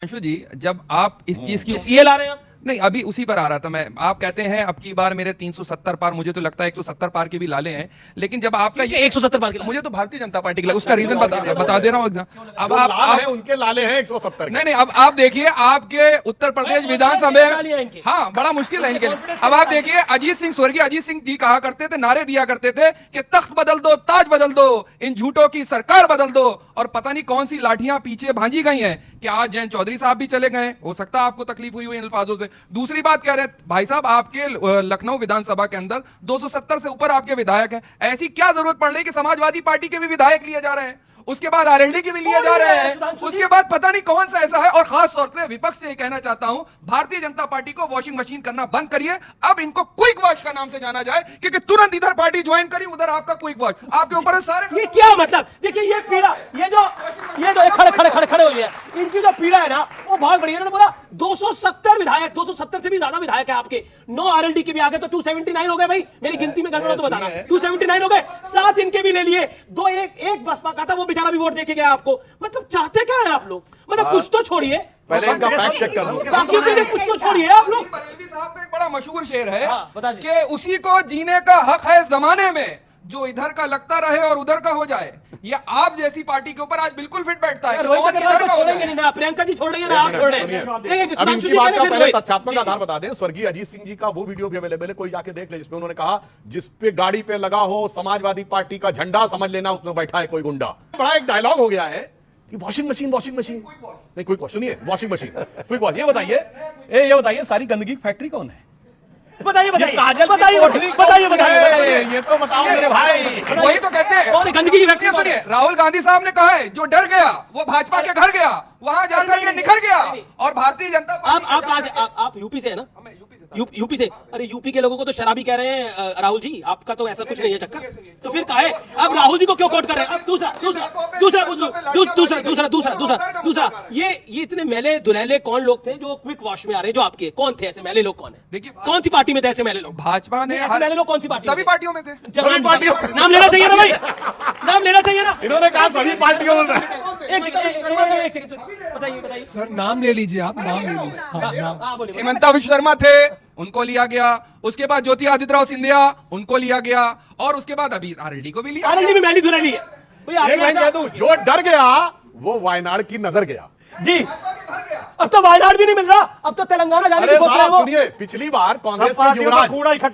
अंशु जी, जब आप इस चीज की सीए ला रहे हैं आप? नहीं, अभी उसी पर आ रहा था मैं। आप कहते हैं अब की बार मेरे 370 पार, मुझे तो लगता है 170 पार के भी लाले हैं, लेकिन जब आपका ये 170 पार के मुझे तो भारतीय जनता पार्टी के लगा, उसका रीजन बता दे रहा हूँ। अब आप उनके लाले हैं 170। नहीं, अब आप देखिए आपके उत्तर प्रदेश विधानसभा में, हाँ बड़ा मुश्किल है इनके लिए। अब आप देखिए अजीत सिंह, स्वर्गीय अजीत सिंह जी कहा करते थे, नारे दिया करते थे कि तख्त बदल दो, ताज बदल दो, इन झूठों की सरकार बदल दो। और पता नहीं कौन सी लाठियां पीछे भांजी गई हैं कि आज जयंत चौधरी साहब भी चले गए। हो सकता है आपको तकलीफ हुई इन अल्फाजों से। दूसरी बात कह रहे हैं भाई साहब, आपके लखनऊ विधानसभा के अंदर 270 से ऊपर आपके विधायक हैं। ऐसी क्या जरूरत पड़ रही कि समाजवादी पार्टी के भी विधायक लिए जा रहे हैं, उसके बाद आरएलडी के भी लिए जा रहे हैं, उसके बाद पता नहीं कौन सा ऐसा है। और खास तौर पे विपक्ष से कहना चाहता हूं, भारतीय जनता पार्टी को वॉशिंग मशीन करना बंद करिए। अब इनको क्विक वॉश का नाम से जाना जाए, क्योंकि तुरंत इधर पार्टी ज्वाइन करी, उधर आपका क्विक वॉश आपके ऊपर सारे। ये क्या मतलब? देखिए ये पीड़ा, ये जो खड़े हो गए, इनकी जो पीड़ा है ना वो बहुत बढ़िया। उन्होंने बोला 270 विधायक, 270 से भी ज्यादा विधायक है आपके, 9 आरएलडी के भी आगे तो 279 हो गए। भाई मेरी गिनती में गड़बड़ हो तो बताना। 279 हो गए, 7 इनके भी ले लिए, 2 एक बसपा का था, वो बेचारा भी वोट देके गया आपको। मतलब चाहते क्या है आप लोग? मतलब कुछ तो छोड़िए, पहले इनका फैक्ट चेक करो, बाकी के लिए कुछ तो छोड़िए आप लोग। बरेलवी साहब का एक बड़ा मशहूर शेर है बता दीजिए। कि उसी को जीने का हक है जमाने में, जो इधर का लगता रहे और उधर का हो जाए। ये आप जैसी पार्टी के ऊपर आज बिल्कुल फिट बैठता है कि कौन किधर का हो जाए। ना प्रियंका जी छोड़ रही है ना आप छोड़ रहे हैं। अब इनकी बात का पहले तथ्यात्मक आधार बता दें। स्वर्गीय अजीत सिंह जी का वो वीडियो भी अवेलेबल है, कोई जाके देख ले, जिसमें उन्होंने कहा जिस पे गाड़ी पे लगा हो समाजवादी पार्टी का झंडा, समझ लेना उसमें बैठा है कोई गुंडा। बड़ा एक डायलॉग हो गया है कि वॉशिंग मशीन नहीं, कोई सुनिए, वॉशिंग मशीन क्विक वॉश। ये बताइए सारी गंदगी की फैक्ट्री कौन है? बताइए ये तो बताओ मेरे भाई। वही तो कहते हैं और गंदगी की फैक्ट्री। सुनिए, राहुल गांधी साहब ने कहा है जो डर गया वो भाजपा के घर गया, वहां जाकर के निखर गया। और भारतीय जनता पार्टी, आप कहां से? आप यूपी से है ना? यूपी से? अरे यूपी के लोगों को तो शराबी कह रहे हैं राहुल जी, आपका तो ऐसा कुछ नहीं है चक्कर। तो फिर कहा है अब राहुल जी को क्यों कोट कर रहे हैं? अब दूसरा ये इतने मैले दुलैले कौन लोग थे जो क्विक वॉश में आ रहे हैं? जो आपके कौन थे ऐसे मैले लोग? कौन है? देखिए कौन सी पार्टी में थे ऐसे मैले लोग? भाजपा ने ऐसे मैले लोग कौन सी पार्टी? सभी पार्टियों में थे। सभी पार्टियों। नाम लेना चाहिए ना भाई, नाम लेना चाहिए ना। इन्होंने कहा सभी पार्टियों में। एक सेकंड बताइए सर, नाम ले लीजिए आप, नाम ले लीजिए। हाँ, नाम। बोलिए। हिमंता विश्व शर्मा थे, उनको लिया गया। उसके बाद ज्योति आदित्यराव सिंधिया, उनको लिया गया। और उसके बाद अभी आरएलडी को भी लिया। आरएलडी में मैली दुलैली है भैया। एक लाइन कह दूं, जो डर गया वो वायनाड की नजर गया जी। अब तो वायनाड भी नहीं मिल रहा, अब तो तेलंगाना जाने की सोच रहे हैं वो। सुनिए, पिछली बार कांग्रेस के युवराज,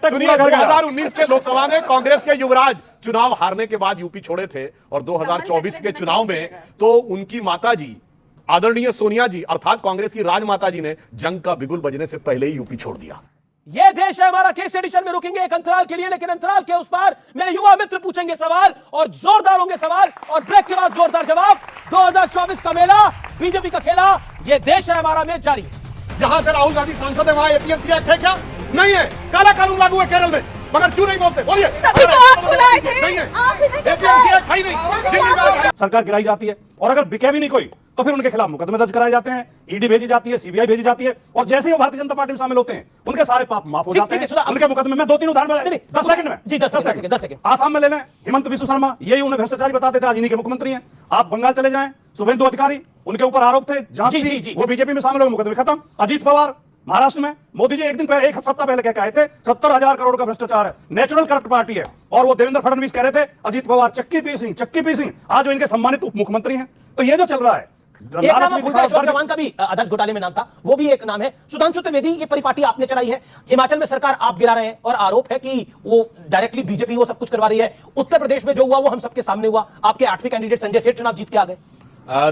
सुनिए 2019 के लोकसभा में कांग्रेस के युवराज चुनाव हारने के बाद यूपी छोड़े थे, और 2024 के चुनाव में तो उनकी माताजी आदरणीय सोनिया जी अर्थात कांग्रेस की राजमाता जी ने जंग का बिगुल बजने से पहले ही यूपी छोड़ दिया। ये देश है हमारा। केस एडिशन में रुकेंगे एक अंतराल के लिए, लेकिन अंतराल के उस पार मेरे युवा मित्र पूछेंगे सवाल, और जोरदार होंगे सवाल, और ब्रेक के बाद जोरदार जवाब। 2024 का मेला, बीजेपी का खेला, ये देश है हमारा में जारी है। जहां से राहुल गांधी सांसद है वहां एपीएमसी एक्ट है क्या? नहीं है। काला कानून लागू है केरल में, मगर क्यों नहीं बोलते? बोलिए। तभी तो आप बुलाए थे। नहीं है, एपीएमसी एक्ट है ही नहीं। दिल्ली में सरकार गिराई जाती है, और अगर बिके भी नहीं कोई तो फिर उनके खिलाफ मुकदमे दर्ज कराए जाते हैं, ईडी भेजी जाती है, सीबीआई भेजी जाती है, और जैसे ही वो भारतीय जनता पार्टी में शामिल होते हैं उनके सारे पाप माफ हो जाते हैं। उनके मुकदमे में 2-3 उदाहरण 10 सेकंड में जी 10 सेकंड। आसाम में ले लें, हिमंत बिस्व शर्मा, यही उन्हें भ्रष्टाचारी बताते थे, आज इन्हीं के मुख्यमंत्री हैं। आप बंगाल चले जाएं, शुभेंदु अधिकारी, उनके ऊपर आरोप थे, जांच थी, वो बीजेपी में शामिल हो, मुकदमे खत्म। अजीत पवार महाराष्ट्र में, मोदी जी एक सप्ताह पहले क्या कहे थे? 70,000 करोड़ का भ्रष्टाचार है, नेचुरल करप्ट पार्टी है। और वो देवेंद्र फडणवीस कह रहे थे अजीत पवार चक्की पी सिंह, आज वो इनके सम्मानित उप मुख्यमंत्री हैं। तो ये जो चल रहा है, एक नाम जवान का भी आदर्श घोटाले में नाम था, वो भी एक नाम है। सुधांशु त्रिवेदी, ये परिपाटी आपने चलाई है, हिमाचल में सरकार आप गिरा रहे हैं, और आरोप है कि वो डायरेक्टली बीजेपी वो सब कुछ करवा रही है। उत्तर प्रदेश में जो हुआ वो हम सबके सामने हुआ। आपके 8वें कैंडिडेट संजय सेठ चुनाव जीत के आ गए।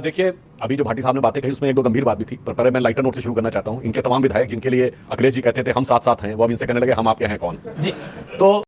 देखिए, अभी जो भाटी साहब ने बातें कही उसमें एक दो गंभीर बात भी थी, पर पहले मैं लाइटर नोट से शुरू करना चाहता हूं। इनके तमाम विधायक जिनके लिए अखिलेश जी कहते थे हम साथ साथ हैं, वो अब इनसे कहने लगे हम आपके हैं कौन जी। तो